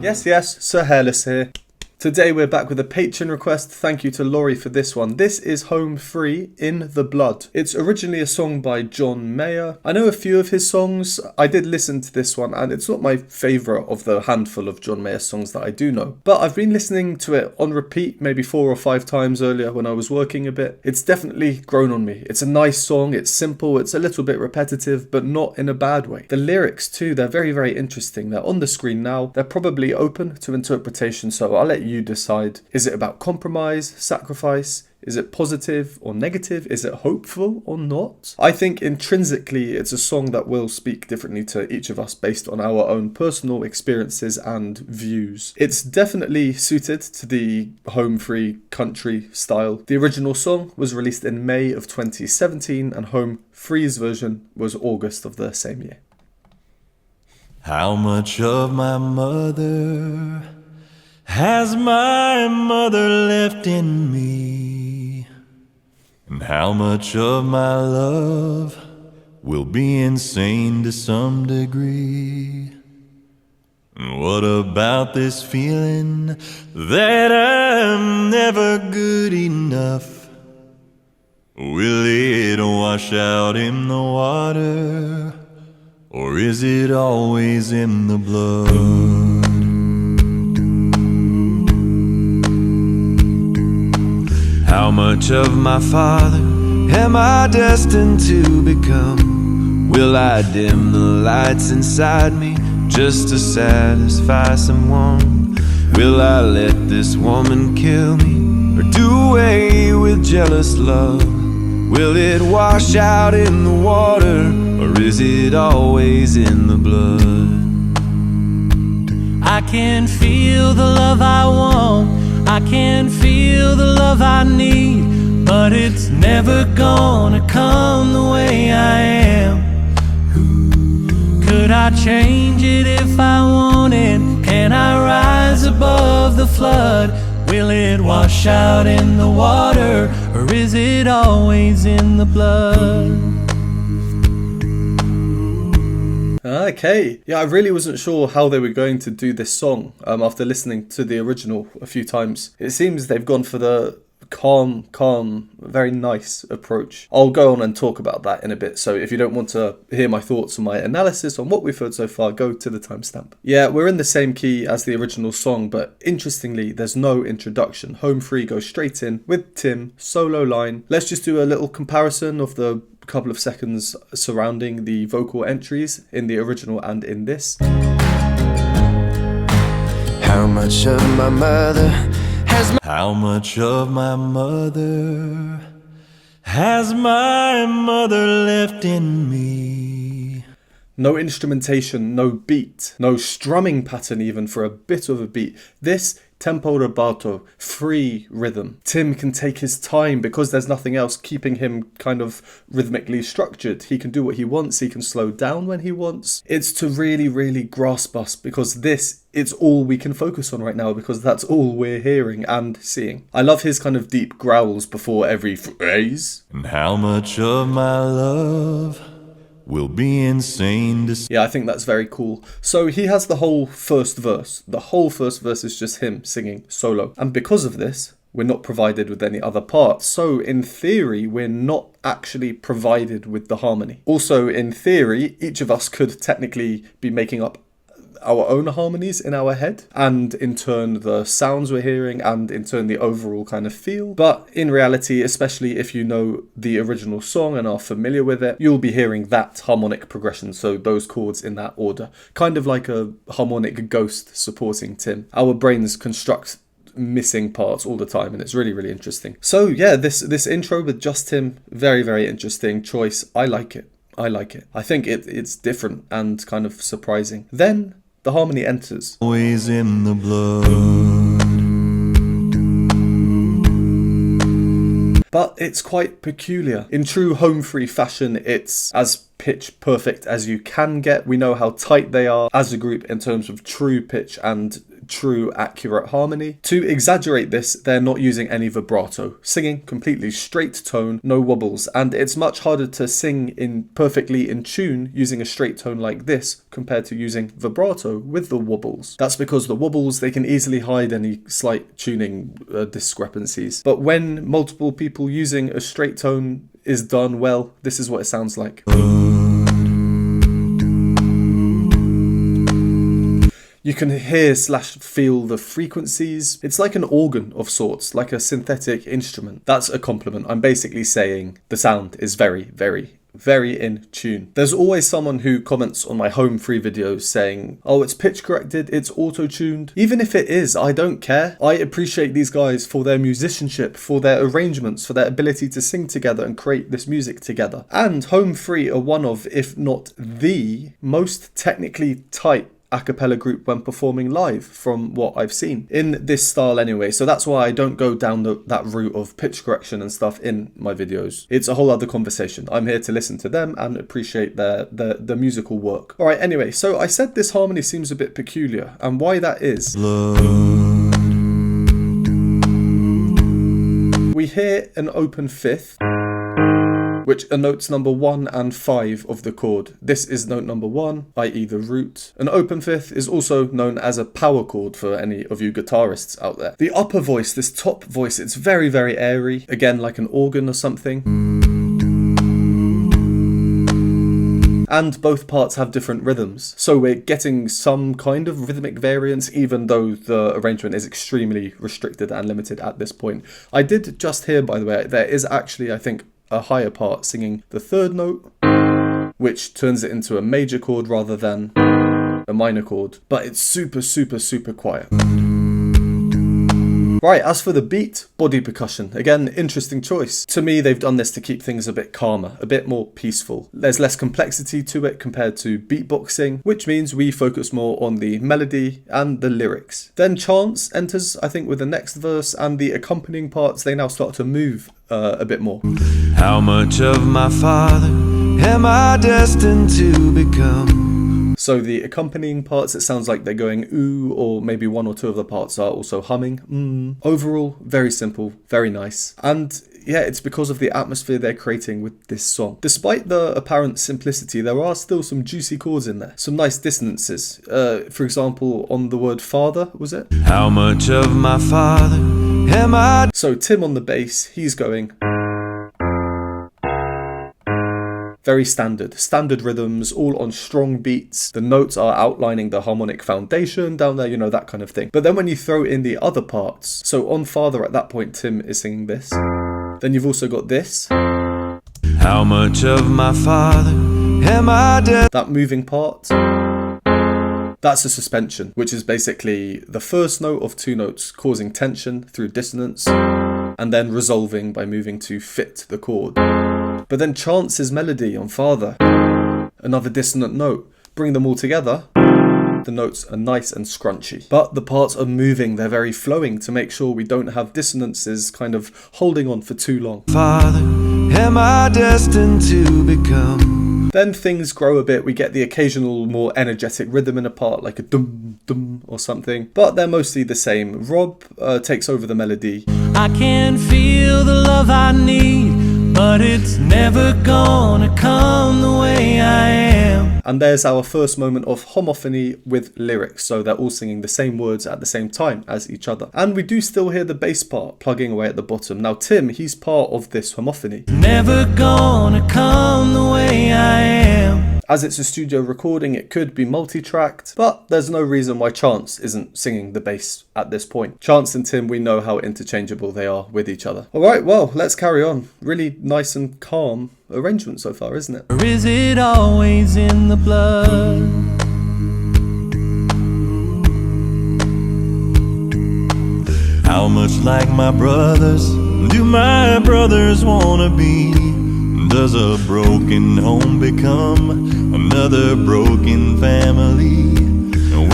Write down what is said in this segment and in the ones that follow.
Yes, Sir Hairless here. Today we're back with a Patreon request. Thank you to Laurie for this one. This is Home Free, In the Blood. It's originally a song by John Mayer. I know a few of his songs. I did listen to this one and it's not my favourite of the handful of John Mayer songs that I do know. But I've been listening to it on repeat maybe 4 or 5 times earlier when I was working a bit. It's definitely grown on me. It's a nice song, it's simple, it's a little bit repetitive, but not in a bad way. The lyrics too, they're very, very interesting. They're on the screen now. They're probably open to interpretation, so I'll let you decide. Is it about compromise, sacrifice? Is it positive or negative? Is it hopeful or not? I think intrinsically it's a song that will speak differently to each of us based on our own personal experiences and views. It's definitely suited to the home free country style. The original song was released in May of 2017 and Home Free's version was August of the same year. How much of my mother has my mother left in me? And how much of my love will be insane to some degree? And what about this feeling that I'm never good enough? Will it wash out in the water, or is it always in the blood? How much of my father am I destined to become? Will I dim the lights inside me just to satisfy someone? Will I let this woman kill me or do away with jealous love? Will it wash out in the water, or is it always in the blood? I can feel the love I want, I can feel the love I need, but it's never gonna come the way I am. Could I change it if I wanted? Can I rise above the flood? Will it wash out in the water, or is it always in the blood? Okay, yeah, I really wasn't sure how they were going to do this song after listening to the original a few times. It seems they've gone for the calm, very nice approach. I'll go on and talk about that in a bit, so if you don't want to hear my thoughts or my analysis on what we've heard so far, go to the timestamp. Yeah, we're in the same key as the original song, but interestingly, there's no introduction. Home Free goes straight in with Tim, solo line. Let's just do a little comparison of the couple of seconds surrounding the vocal entries in the original and in this. How much of my mother has How much of my mother has my mother left in me? No instrumentation, no beat, no strumming pattern even for a bit of a beat. This tempo rubato, free rhythm. Tim can take his time because there's nothing else keeping him kind of rhythmically structured. He can do what he wants, he can slow down when he wants. It's to really, really grasp us because it's all we can focus on right now because that's all we're hearing and seeing. I love his kind of deep growls before every phrase. And how much of my love will be insane to Yeah, I think that's very cool. So he has the whole first verse. The whole first verse is just him singing solo. And because of this, we're not provided with any other parts. So in theory, we're not actually provided with the harmony. Also, in theory, each of us could technically be making up our own harmonies in our head, and in turn the sounds we're hearing, and in turn the overall kind of feel. But in reality, especially if you know the original song and are familiar with it, you'll be hearing that harmonic progression, so those chords in that order. Kind of like a harmonic ghost supporting Tim. Our brains construct missing parts all the time, and it's really, really interesting. So yeah, this intro with just Tim, very, very interesting choice. I like it. I think it's different and kind of surprising. Then the harmony enters. always in the blood. But it's quite peculiar. In true Home Free fashion, it's as pitch perfect as you can get. We know how tight they are as a group in terms of true pitch and true, accurate harmony. To exaggerate this, they're not using any vibrato, singing completely straight tone, no wobbles, and it's much harder to sing perfectly in tune using a straight tone like this compared to using vibrato with the wobbles. That's because the wobbles, they can easily hide any slight tuning discrepancies. But when multiple people using a straight tone is done well, this is what it sounds like. You can hear / feel the frequencies. It's like an organ of sorts, like a synthetic instrument. That's a compliment. I'm basically saying the sound is very, very, very in tune. There's always someone who comments on my home free videos saying, oh, it's pitch corrected, it's auto-tuned. Even if it is, I don't care. I appreciate these guys for their musicianship, for their arrangements, for their ability to sing together and create this music together. And Home Free are one of, if not the most technically tight a cappella group when performing live, from what I've seen in this style anyway. So that's why I don't go down that route of pitch correction and stuff in my videos. It's a whole other conversation. I'm here to listen to them and appreciate their musical work. All right, anyway, so I said this harmony seems a bit peculiar, and why that is. We hear an open fifth, which are notes number 1 and 5 of the chord. This is note number 1, i.e. the root. An open fifth is also known as a power chord for any of you guitarists out there. The upper voice, this top voice, it's very, very airy, again like an organ or something. And both parts have different rhythms. So we're getting some kind of rhythmic variance, even though the arrangement is extremely restricted and limited at this point. I did just hear, by the way, there is actually, I think, a higher part singing the third note, which turns it into a major chord rather than a minor chord, but it's super, super, super quiet. Right, as for the beat, body percussion. Again, interesting choice. To me, they've done this to keep things a bit calmer, a bit more peaceful. There's less complexity to it compared to beatboxing, which means we focus more on the melody and the lyrics. Then chants enters, I think, with the next verse, and the accompanying parts, they now start to move a bit more. How much of my father am I destined to become? So the accompanying parts, it sounds like they're going ooh, or maybe one or two of the parts are also humming. Overall, very simple, very nice. And yeah, it's because of the atmosphere they're creating with this song. Despite the apparent simplicity, there are still some juicy chords in there, some nice dissonances. For example, on the word father, was it? How much of my father am I? So Tim on the bass, he's going. Very standard rhythms, all on strong beats. The notes are outlining the harmonic foundation down there, you know, that kind of thing. But then when you throw in the other parts, so on father at that point, Tim is singing this. Then you've also got this. How much of my father am I dead? That moving part. That's a suspension, which is basically the first note of 2 notes causing tension through dissonance and then resolving by moving to fit the chord. But then chants is melody on father. Another dissonant note. Bring them all together. The notes are nice and scrunchy. But the parts are moving, they're very flowing to make sure we don't have dissonances kind of holding on for too long. Father, am I destined to become? Then things grow a bit, we get the occasional more energetic rhythm in a part, like a dum dum or something. But they're mostly the same. Rob takes over the melody. I can feel the love I need, but it's never gonna come the way I am. And there's our first moment of homophony with lyrics, so they're all singing the same words at the same time as each other. And we do still hear the bass part plugging away at the bottom. Now Tim, he's part of this homophony. Never gonna come the way I am. As it's a studio recording, it could be multi-tracked, but there's no reason why Chance isn't singing the bass at this point. Chance and Tim, we know how interchangeable they are with each other. Alright, well, let's carry on. Really nice and calm arrangement so far, isn't it? Or is it always in the blood? How much like my brothers do my brothers wanna be? Does a broken home become another broken family?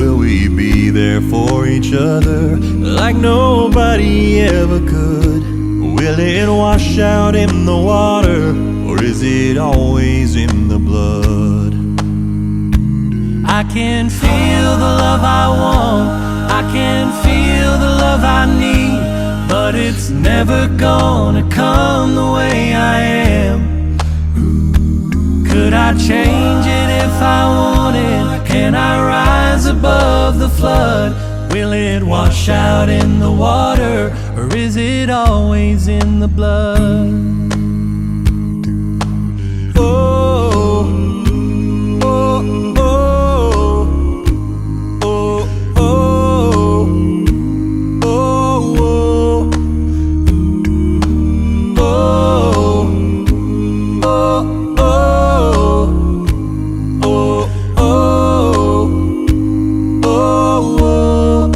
Will we be there for each other like nobody ever could? Will it wash out in the water, or is it always in the blood? I can feel the love I want, I can feel the love I need, but it's never gonna come the way I am. Could I change it if I wanted? Can I rise above the flood? Will it wash out in the water, or is it always in the blood? Oh, oh, oh, oh, oh, oh,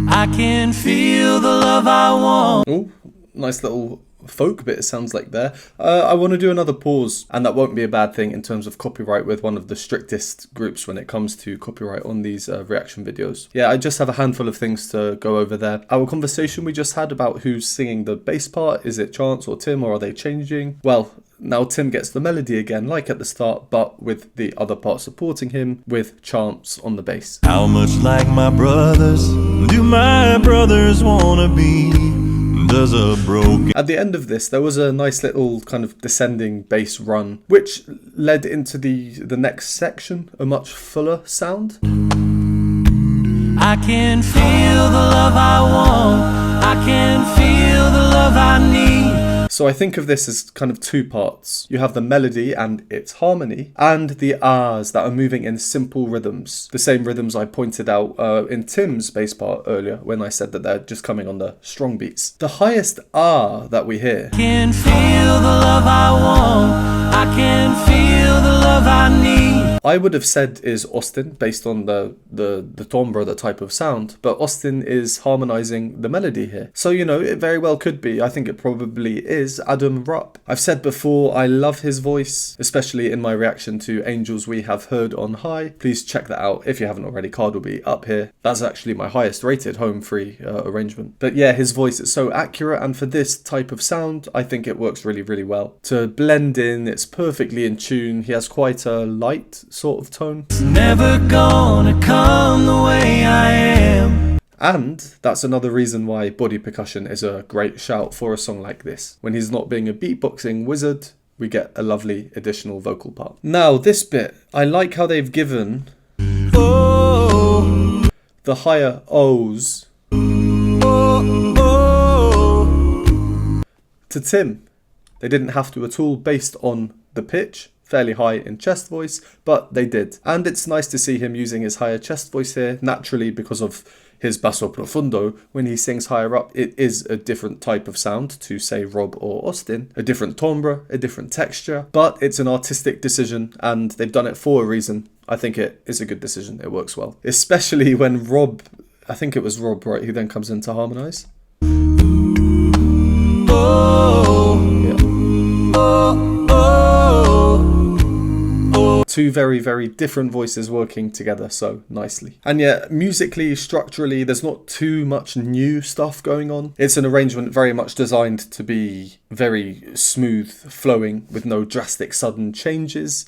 I can feel the love I want. Oh, nice little folk bit it sounds like there. I want to do another pause, and that won't be a bad thing in terms of copyright with one of the strictest groups when it comes to copyright on these reaction videos. Yeah, I just have a handful of things to go over there. Our conversation we just had about who's singing the bass part, is it Chance or Tim, or are they changing? Well, now Tim gets the melody again, like at the start, but with the other part supporting him, with Chance on the bass. How much like my brothers do my brothers wanna be? Does a broken... At the end of this, there was a nice little kind of descending bass run, which led into the next section, a much fuller sound. I can feel the love I want. I can feel the love I need. So I think of this as kind of two parts. You have the melody and its harmony, and the ahs that are moving in simple rhythms. The same rhythms I pointed out in Tim's bass part earlier when I said that they're just coming on the strong beats. The highest ah that we hear Can feel the love I want. I can feel the love I need. I would have said is Austin, based on the timbre, the type of sound, but Austin is harmonizing the melody here. So, you know, it very well could be, I think it probably is, Adam Rupp. I've said before, I love his voice, especially in my reaction to Angels We Have Heard on High. Please check that out if you haven't already, card will be up here. That's actually my highest rated home free arrangement. But yeah, his voice is so accurate, and for this type of sound, I think it works really, really well. To blend in, it's perfectly in tune. He has quite a light sort of tone. It's never gonna come the way I am. And that's another reason why body percussion is a great shout for a song like this. When he's not being a beatboxing wizard, we get a lovely additional vocal part. Now this bit, I like how they've given Oh, the higher O's oh, oh. to Tim. They didn't have to at all based on the pitch. Fairly high in chest voice, but they did. And it's nice to see him using his higher chest voice here, naturally because of his basso profundo. When he sings higher up, it is a different type of sound to, say, Rob or Austin. A different timbre, a different texture, but it's an artistic decision, and they've done it for a reason. I think it is a good decision. It works well. Especially when Rob, I think it was Rob, right, who then comes in to harmonise. Two very, very different voices working together so nicely. And yet, musically, structurally, there's not too much new stuff going on. It's an arrangement very much designed to be very smooth, flowing, with no drastic sudden changes.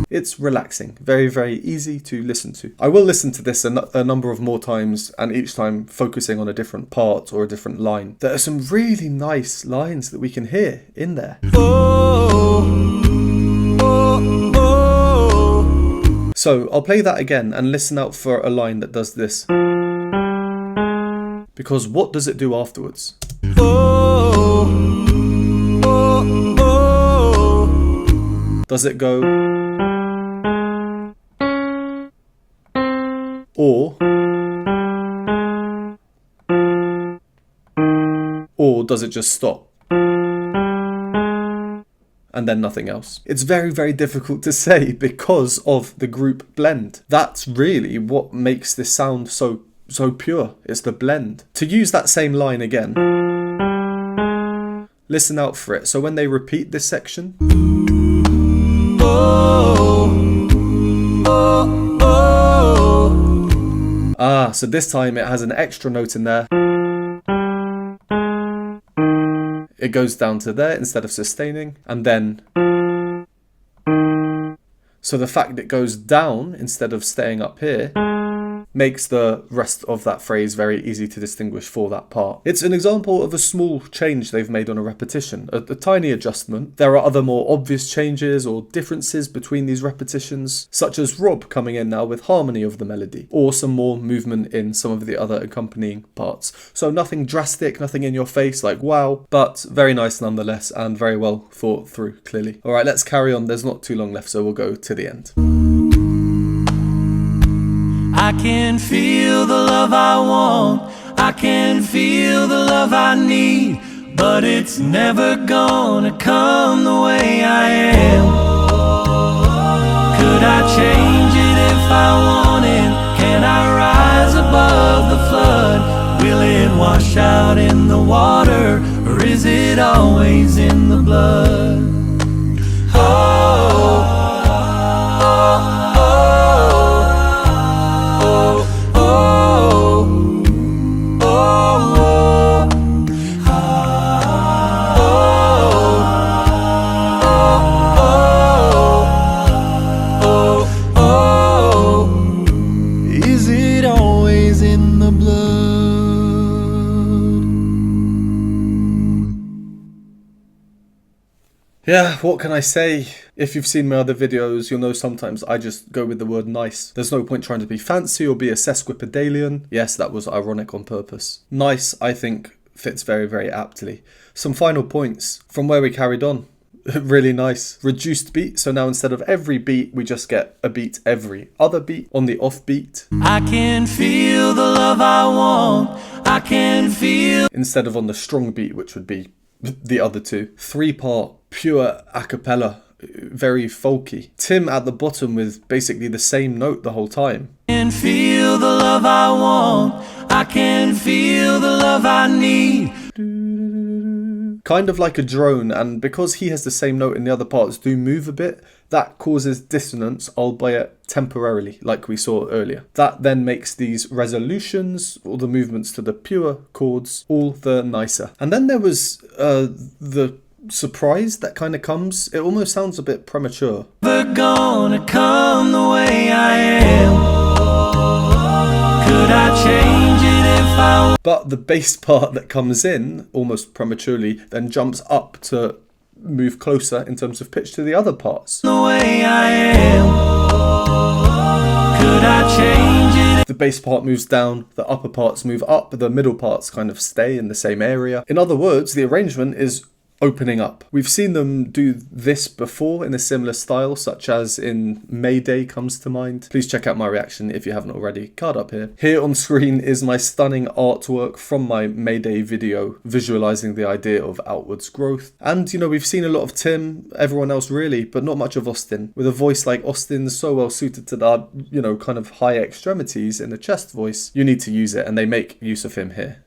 It's relaxing, very, very easy to listen to. I will listen to this a number of more times, and each time focusing on a different part or a different line. There are some really nice lines that we can hear in there. So I'll play that again and listen out for a line that does this. Because what does it do afterwards? Does it go... Or does it just stop? And then nothing else. It's very, very difficult to say because of the group blend. That's really what makes this sound so pure. It's the blend. To use that same line again, listen out for it. So when they repeat this section, so this time it has an extra note in there. It goes down to there instead of sustaining, and then. So the fact it goes down instead of staying up here makes the rest of that phrase very easy to distinguish for that part. It's an example of a small change they've made on a repetition, a tiny adjustment. There are other more obvious changes or differences between these repetitions, such as Rob coming in now with harmony of the melody, or some more movement in some of the other accompanying parts. So nothing drastic, nothing in your face like wow, but very nice nonetheless and very well thought through, clearly. Alright, let's carry on. There's not too long left, so we'll go to the end. I can feel the love I want, I can feel the love I need, but it's never gonna come the way I am. Could I change it if I wanted? Can I rise above the flood? Will it wash out in the water, or is it always in the blood? Oh, yeah, what can I say? If you've seen my other videos, you'll know sometimes I just go with the word nice. There's no point trying to be fancy or be a sesquipedalian. Yes, that was ironic on purpose. Nice, I think, fits very, very aptly. Some final points from where we carried on. Really nice. Reduced beat, so now instead of every beat, we just get a beat every other beat on the off beat. I can feel the love I want, I can feel. Instead of on the strong beat, which would be the other two. 3-part, pure a cappella, very folky. Tim at the bottom with basically the same note the whole time. I can feel the love I want, I can feel the love I need. Kind of like a drone, and because he has the same note and the other parts do move a bit, that causes dissonance, albeit temporarily, like we saw earlier. That then makes these resolutions, or the movements to the pure chords, all the nicer. And then there was the surprise that kind of comes. It almost sounds a bit premature. Never gonna come the way I am. Could I change it if I want? But the bass part that comes in, almost prematurely, then jumps up to move closer in terms of pitch to the other parts. The way I am. Could I change it? The bass part moves down, the upper parts move up, the middle parts kind of stay in the same area. In other words, the arrangement is opening up. We've seen them do this before in a similar style, such as in Mayday comes to mind. Please check out my reaction if you haven't already. Card up here. Here on screen is my stunning artwork from my Mayday video, visualizing the idea of outwards growth. And you know, we've seen a lot of Tim, everyone else really, but not much of Austin. With a voice like Austin's so well suited to that, you know, kind of high extremities in the chest voice, you need to use it, and they make use of him here.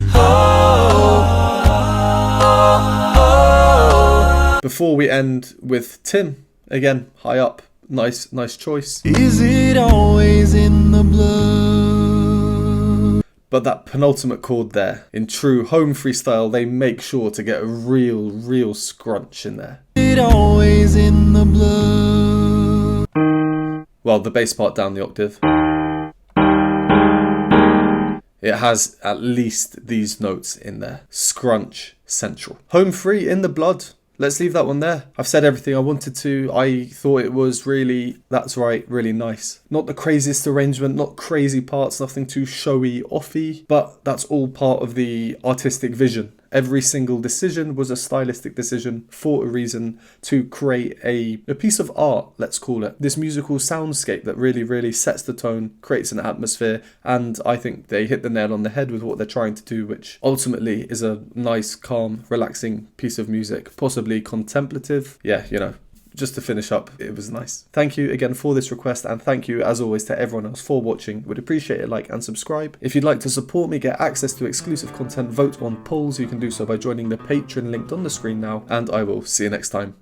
Before we end with Tim, again, high up, nice choice. Is it always in the blood? But that penultimate chord there, in true home freestyle, they make sure to get a real scrunch in there. Is it always in the blood? Well, the bass part down the octave. It has at least these notes in there. Scrunch central. Home free in the blood. Let's leave that one there. I've said everything I wanted to. I thought it was really, that's right, really nice. Not the craziest arrangement, not crazy parts, nothing too showy, offy, but that's all part of the artistic vision. Every single decision was a stylistic decision for a reason, to create a piece of art, let's call it. This musical soundscape that really sets the tone, creates an atmosphere, and I think they hit the nail on the head with what they're trying to do, which ultimately is a nice, calm, relaxing piece of music, possibly contemplative. Yeah, you know. Just to finish up, it was nice. Thank you again for this request, and thank you as always to everyone else for watching. Would appreciate a like and subscribe. If you'd like to support me, get access to exclusive content, vote on polls, you can do so by joining the Patreon linked on the screen now, and I will see you next time.